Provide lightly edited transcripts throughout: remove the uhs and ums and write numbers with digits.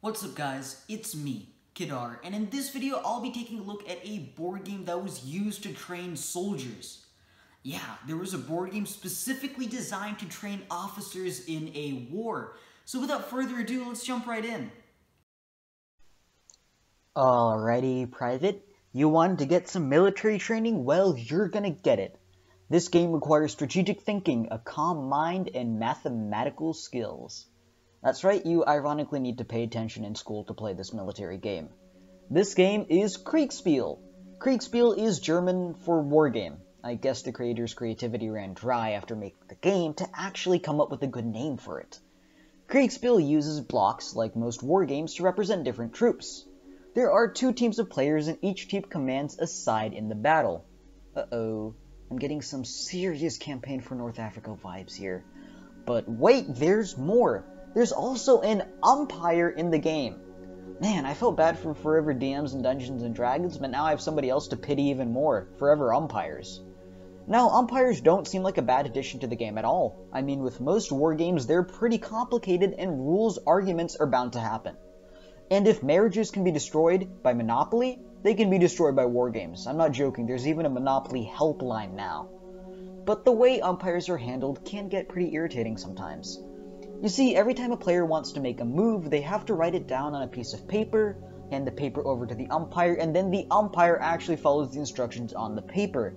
What's up guys, it's me, Kidar, and in this video I'll be taking a look at a board game that was used to train soldiers. Yeah, there was a board game specifically designed to train officers in a war. So without further ado, let's jump right in. Alrighty, Private. You wanted to get some military training? Well, you're gonna get it. This game requires strategic thinking, a calm mind, and mathematical skills. That's right, you ironically need to pay attention in school to play this military game. This game is Kriegsspiel. Kriegsspiel is German for war game. I guess the creator's creativity ran dry after making the game to actually come up with a good name for it. Kriegsspiel uses blocks, like most war games, to represent different troops. There are two teams of players and each team commands a side in the battle. Uh-oh, I'm getting some serious Campaign for North Africa vibes here. But wait, there's more! There's also an umpire in the game. Man, I felt bad for Forever DMs and Dungeons & Dragons, but now I have somebody else to pity even more. Forever Umpires. Now, umpires don't seem like a bad addition to the game at all. I mean, with most war games, they're pretty complicated and rules arguments are bound to happen. And if marriages can be destroyed by Monopoly, they can be destroyed by war games. I'm not joking, there's even a Monopoly helpline now. But the way umpires are handled can get pretty irritating sometimes. You see, every time a player wants to make a move, they have to write it down on a piece of paper, hand the paper over to the umpire, and then the umpire actually follows the instructions on the paper.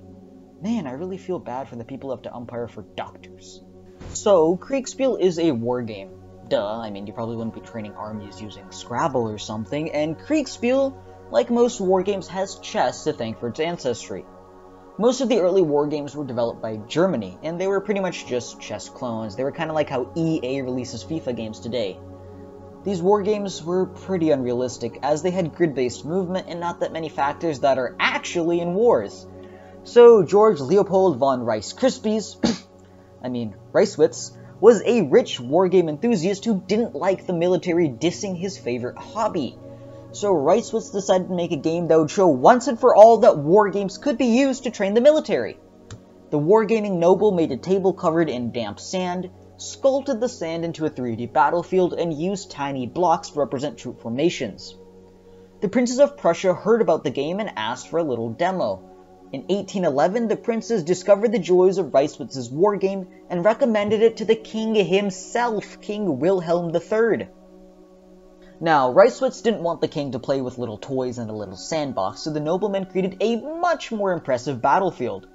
Man, I really feel bad for the people who have to umpire for doctors. So, Kriegsspiel is a war game. Duh, I mean, you probably wouldn't be training armies using Scrabble or something, and Kriegsspiel, like most war games, has chess to thank for its ancestry. Most of the early war games were developed by Germany, and they were pretty much just chess clones. They were kind of like how EA releases FIFA games today. These war games were pretty unrealistic, as they had grid-based movement and not that many factors that are actually in wars. So George Leopold von Reiswitz was a rich war game enthusiast who didn't like the military dissing his favorite hobby. So Reiswitz decided to make a game that would show once and for all that war games could be used to train the military. The wargaming noble made a table covered in damp sand, sculpted the sand into a 3D battlefield, and used tiny blocks to represent troop formations. The princes of Prussia heard about the game and asked for a little demo. In 1811, the princes discovered the joys of Reiswitz's war game and recommended it to the king himself, King Wilhelm III. Now, Reiswitz didn't want the king to play with little toys in a little sandbox, so the nobleman created a much more impressive battlefield.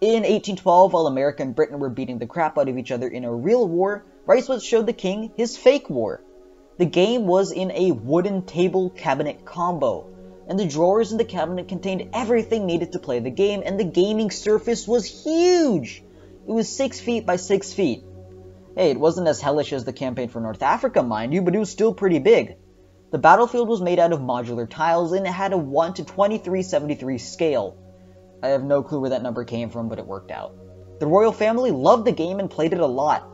In 1812, while America and Britain were beating the crap out of each other in a real war, Reiswitz showed the king his fake war. The game was in a wooden table cabinet combo, and the drawers in the cabinet contained everything needed to play the game, and the gaming surface was huge! It was 6 feet by 6 feet. Hey, it wasn't as hellish as the Campaign for North Africa, mind you, but it was still pretty big. The battlefield was made out of modular tiles, and it had a 1 to 2373 scale. I have no clue where that number came from, but it worked out. The royal family loved the game and played it a lot.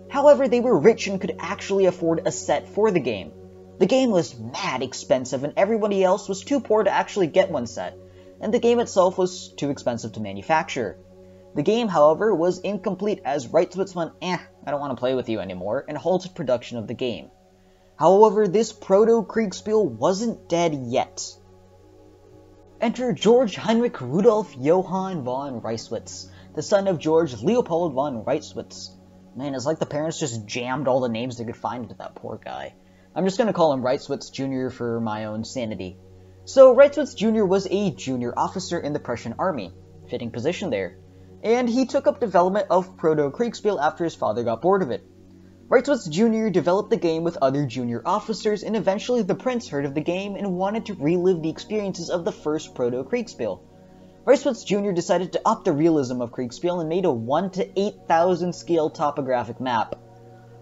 However, they were rich and could actually afford a set for the game. The game was mad expensive, and everybody else was too poor to actually get one set, and the game itself was too expensive to manufacture. The game, however, was incomplete as Reiswitz went, I don't want to play with you anymore, and halted production of the game. However, this proto-Kriegsspiel wasn't dead yet. Enter George Heinrich Rudolf Johann von Reiswitz, the son of George Leopold von Reiswitz. Man, it's like the parents just jammed all the names they could find into that poor guy. I'm just going to call him Reiswitz Jr. for my own sanity. So, Reiswitz Jr. was a junior officer in the Prussian army. Fitting position there. And he took up development of Proto-Kriegsspiel after his father got bored of it. Reiswitz Jr. developed the game with other junior officers, and eventually the prince heard of the game and wanted to relive the experiences of the first Proto-Kriegsspiel. Reiswitz Jr. decided to up the realism of Kriegsspiel and made a 1 to 8,000 scale topographic map.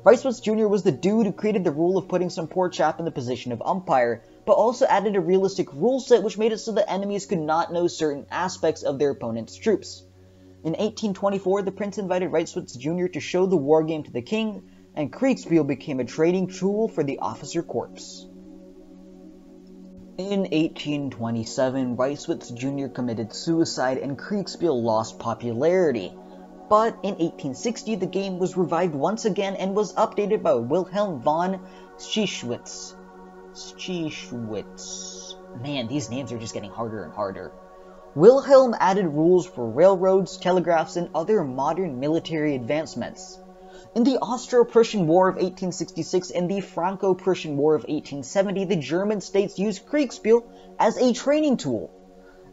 Reiswitz Jr. was the dude who created the rule of putting some poor chap in the position of umpire, but also added a realistic rule set which made it so that enemies could not know certain aspects of their opponent's troops. In 1824, the prince invited Reiswitz Jr. to show the war game to the king, and Kriegsspiel became a training tool for the officer corps. In 1827, Reiswitz Jr. committed suicide and Kriegsspiel lost popularity. But in 1860, the game was revived once again and was updated by Wilhelm von Schieschwitz. Stischwitz. Man, these names are just getting harder and harder. Wilhelm added rules for railroads, telegraphs, and other modern military advancements. In the Austro-Prussian War of 1866 and the Franco-Prussian War of 1870, the German states used Kriegsspiel as a training tool.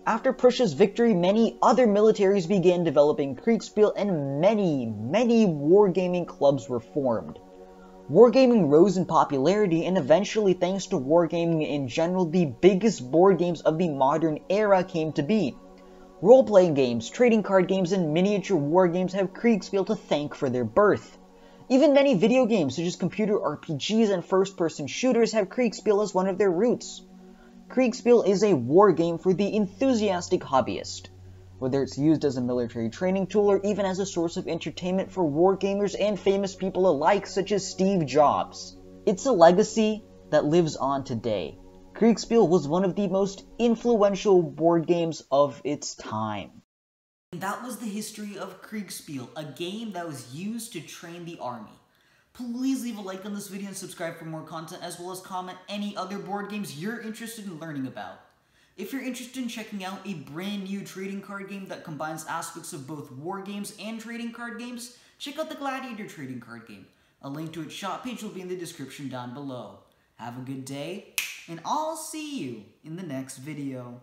After Prussia's victory, many other militaries began developing Kriegsspiel and many wargaming clubs were formed. Wargaming rose in popularity, and eventually, thanks to wargaming in general, the biggest board games of the modern era came to be. Role-playing games, trading card games, and miniature wargames have Kriegsspiel to thank for their birth. Even many video games, such as computer RPGs and first-person shooters, have Kriegsspiel as one of their roots. Kriegsspiel is a war game for the enthusiastic hobbyist. Whether it's used as a military training tool or even as a source of entertainment for wargamers and famous people alike, such as Steve Jobs. It's a legacy that lives on today. Kriegsspiel was one of the most influential board games of its time. And that was the history of Kriegsspiel, a game that was used to train the army. Please leave a like on this video and subscribe for more content, as well as comment any other board games you're interested in learning about. If you're interested in checking out a brand new trading card game that combines aspects of both war games and trading card games, check out the Gladiator trading card game. A link to its shop page will be in the description down below. Have a good day, and I'll see you in the next video.